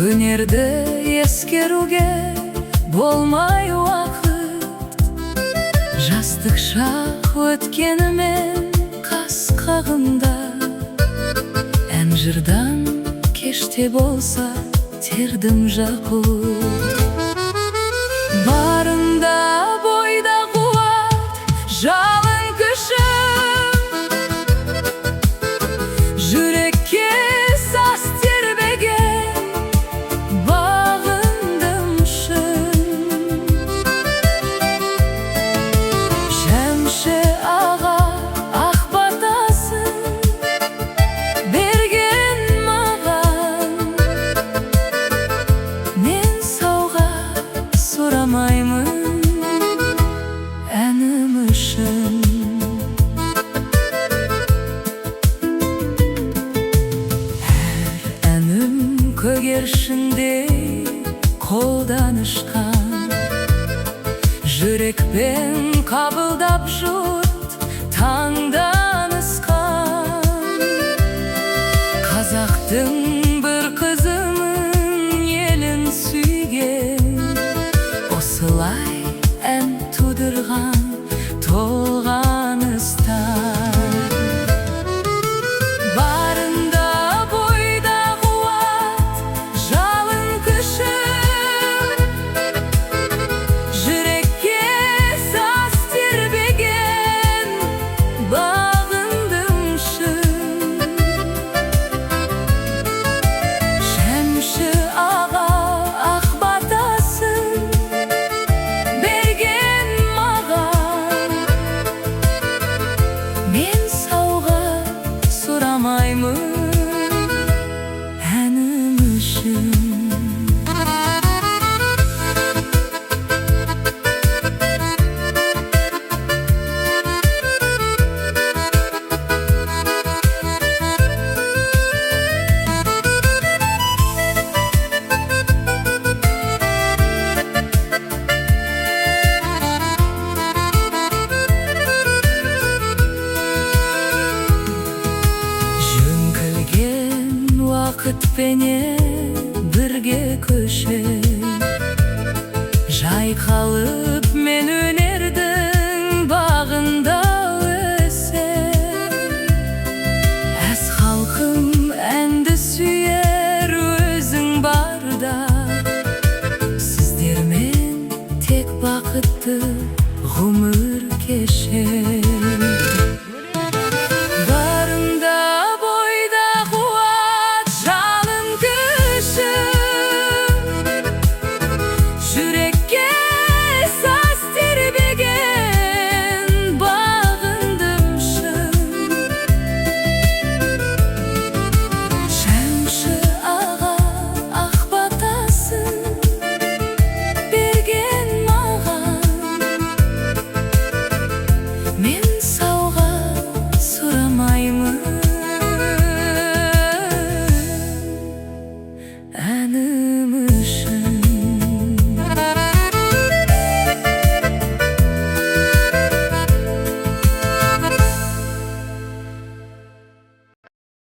Өнерді ескеруге болмай уақыт, жастық шақ өткенімен қас қағында. Ән жырдан кеште болса тердім жақұт. Барында бойда қуат, жалын күшім, жүрекке сас тербеген бағындым шын. Шәмші аға ақ батасын берген маған, мен сауға сұрамаймын әнім үшін. Әр әнім көгершіндей қолданышқан, жүрекпен қабылдап жұрт таңданысқан. Қазақтың бір қызының елін сүйген, осылай ән тудырған толғаныстан. Барында бойда қуат, жалын күшім, жүрекке сас тербеген бағындым шын. Шәмші аға ақ батасын берген маған, мен сауға сұрамаймын әнім үшін. Жөңкілген уақытпенен бірге көшіп, жайқалып мен өнердің бағында өсем. Әз халқым әнді сүйер өзің барда, сіздермен тек бақытты ғұмыр кешем. Барында бойда қуат, жалын күшім, жүрекке сас тербеген бағындым шын. Шәмші аға ақ батасын берген маған, мен сауға сұрамаймын әнім